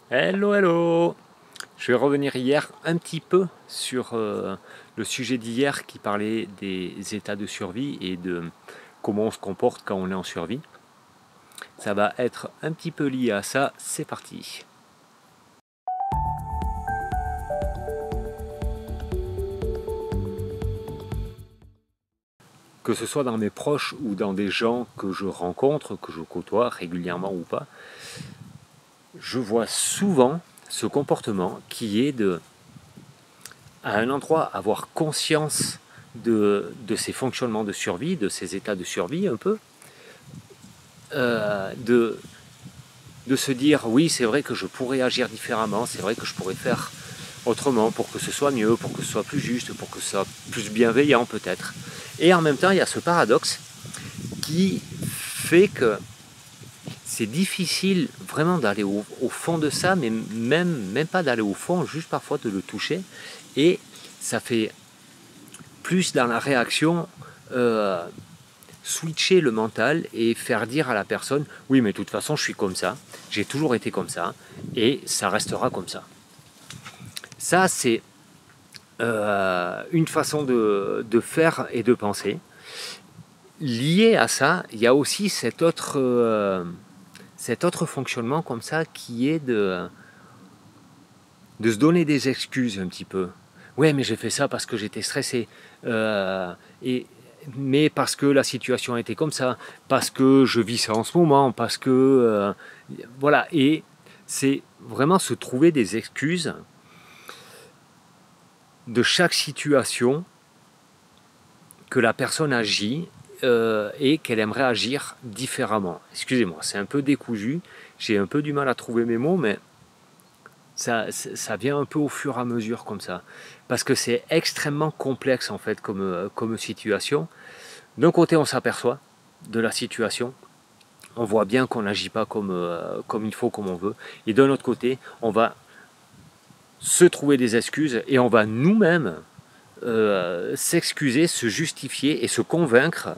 Hello, hello! Je vais revenir hier un petit peu sur le sujet d'hier qui parlait des états de survie et de comment on se comporte quand on est en survie. Ça va être un petit peu lié à ça, c'est parti. Que ce soit dans mes proches ou dans des gens que je rencontre, que je côtoie régulièrement ou pas, je vois souvent ce comportement qui est de, à un endroit, avoir conscience de ces fonctionnements de survie, de ces états de survie un peu, de se dire oui, c'est vrai que je pourrais agir différemment, c'est vrai que je pourrais faire autrement pour que ce soit mieux, pour que ce soit plus juste, pour que ce soit plus bienveillant peut-être. Et en même temps, il y a ce paradoxe qui fait que c'est difficile vraiment d'aller au fond de ça, mais même pas d'aller au fond, juste parfois de le toucher. Et ça fait plus dans la réaction switcher le mental et faire dire à la personne oui, mais de toute façon je suis comme ça, j'ai toujours été comme ça et ça restera comme ça. Ça c'est une façon de faire et de penser. Lié à ça, il y a aussi cet autre fonctionnement comme ça qui est de se donner des excuses un petit peu. Ouais, mais j'ai fait ça parce que j'étais stressé. Et mais parce que la situation était comme ça, parce que je vis ça en ce moment, parce que voilà. Et c'est vraiment se trouver des excuses de chaque situation que la personne agit et qu'elle aimerait agir différemment. Excusez-moi, c'est un peu décousu, j'ai un peu du mal à trouver mes mots, mais ça vient un peu au fur et à mesure comme ça. Parce que c'est extrêmement complexe en fait comme situation. D'un côté, on s'aperçoit de la situation, on voit bien qu'on n'agit pas comme il faut, comme on veut. Et d'un autre côté, on va se trouver des excuses et on va nous-mêmes s'excuser, se justifier et se convaincre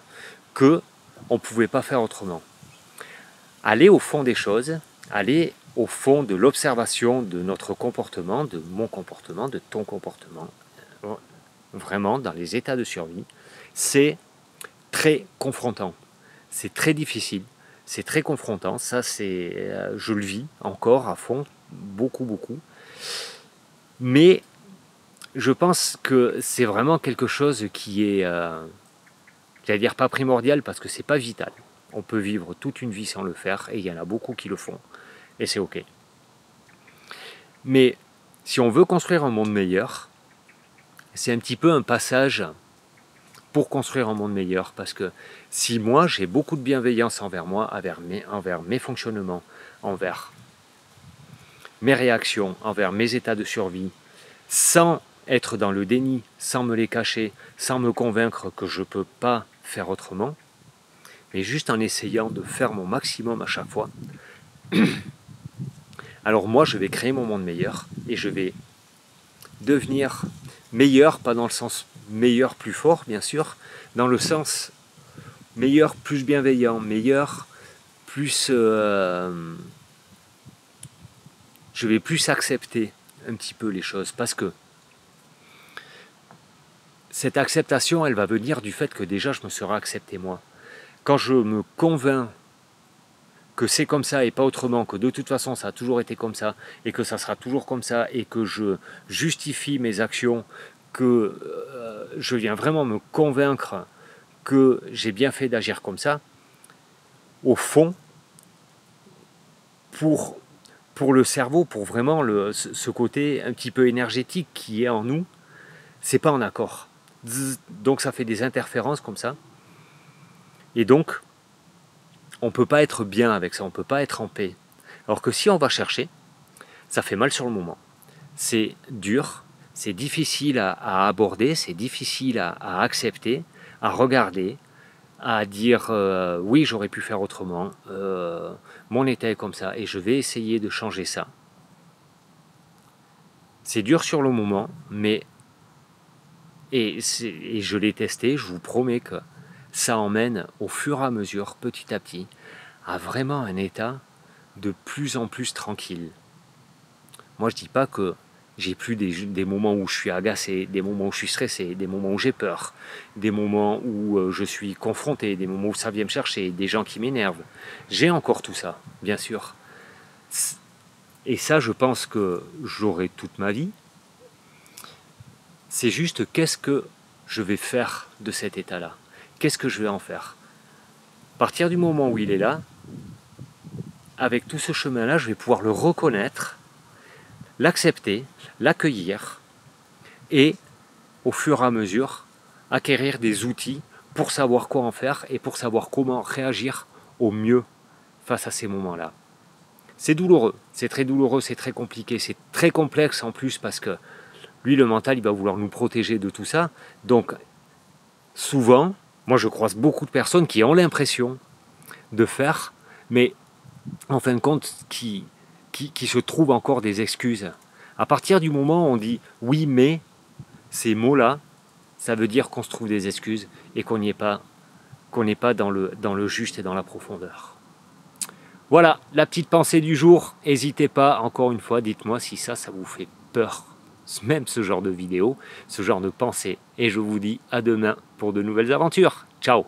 que on ne pouvait pas faire autrement. Aller au fond des choses, aller au fond de l'observation de notre comportement, de mon comportement, de ton comportement, vraiment dans les états de survie, c'est très confrontant, c'est très difficile, c'est très confrontant. Ça, je le vis encore à fond, beaucoup, beaucoup. Mais je pense que c'est vraiment quelque chose qui est, j'allais dire pas primordial parce que c'est pas vital. On peut vivre toute une vie sans le faire et il y en a beaucoup qui le font et c'est ok. Mais si on veut construire un monde meilleur, c'est un petit peu un passage pour construire un monde meilleur parce que si moi j'ai beaucoup de bienveillance envers moi, envers mes fonctionnements, envers mes réactions, envers mes états de survie, sans être dans le déni, sans me les cacher, sans me convaincre que je ne peux pas faire autrement, mais juste en essayant de faire mon maximum à chaque fois, alors moi je vais créer mon monde meilleur et je vais devenir meilleur, pas dans le sens meilleur plus fort bien sûr, dans le sens meilleur plus bienveillant, meilleur plus... je vais plus accepter un petit peu les choses parce que cette acceptation elle va venir du fait que déjà je me serai accepté moi. Quand je me convainc que c'est comme ça et pas autrement, que de toute façon ça a toujours été comme ça et que ça sera toujours comme ça et que je justifie mes actions, que je viens vraiment me convaincre que j'ai bien fait d'agir comme ça, au fond, pour, pour le cerveau, pour vraiment ce côté un petit peu énergétique qui est en nous, c'est pas en accord. Donc ça fait des interférences comme ça. Et donc, on ne peut pas être bien avec ça, on ne peut pas être en paix. Alors que si on va chercher, ça fait mal sur le moment. C'est dur, c'est difficile à aborder, c'est difficile à accepter, à regarder, à dire oui, j'aurais pu faire autrement, mon état est comme ça, et je vais essayer de changer ça. C'est dur sur le moment, mais et je l'ai testé, je vous promets que ça emmène au fur et à mesure, petit à petit, à vraiment un état de plus en plus tranquille. Moi, je dis pas que j'ai plus des moments où je suis agacé, des moments où je suis stressé, des moments où j'ai peur, des moments où je suis confronté, des moments où ça vient me chercher, des gens qui m'énervent. J'ai encore tout ça, bien sûr. Et ça, je pense que j'aurai toute ma vie. C'est juste qu'est-ce que je vais faire de cet état-là? Qu'est-ce que je vais en faire? À partir du moment où il est là, avec tout ce chemin-là, je vais pouvoir le reconnaître, l'accepter, l'accueillir et, au fur et à mesure, acquérir des outils pour savoir quoi en faire et pour savoir comment réagir au mieux face à ces moments-là. C'est douloureux, c'est très douloureux, c'est très compliqué, c'est très complexe en plus parce que lui, le mental, il va vouloir nous protéger de tout ça. Donc, souvent, moi je croise beaucoup de personnes qui ont l'impression de faire, mais en fin de compte, qui se trouvent encore des excuses. À partir du moment où on dit oui, mais, ces mots-là, ça veut dire qu'on se trouve des excuses et qu'on n'est pas dans le juste et dans la profondeur. Voilà, la petite pensée du jour. N'hésitez pas, encore une fois, dites-moi si ça vous fait peur. Même ce genre de vidéo, ce genre de pensée. Et je vous dis à demain pour de nouvelles aventures. Ciao!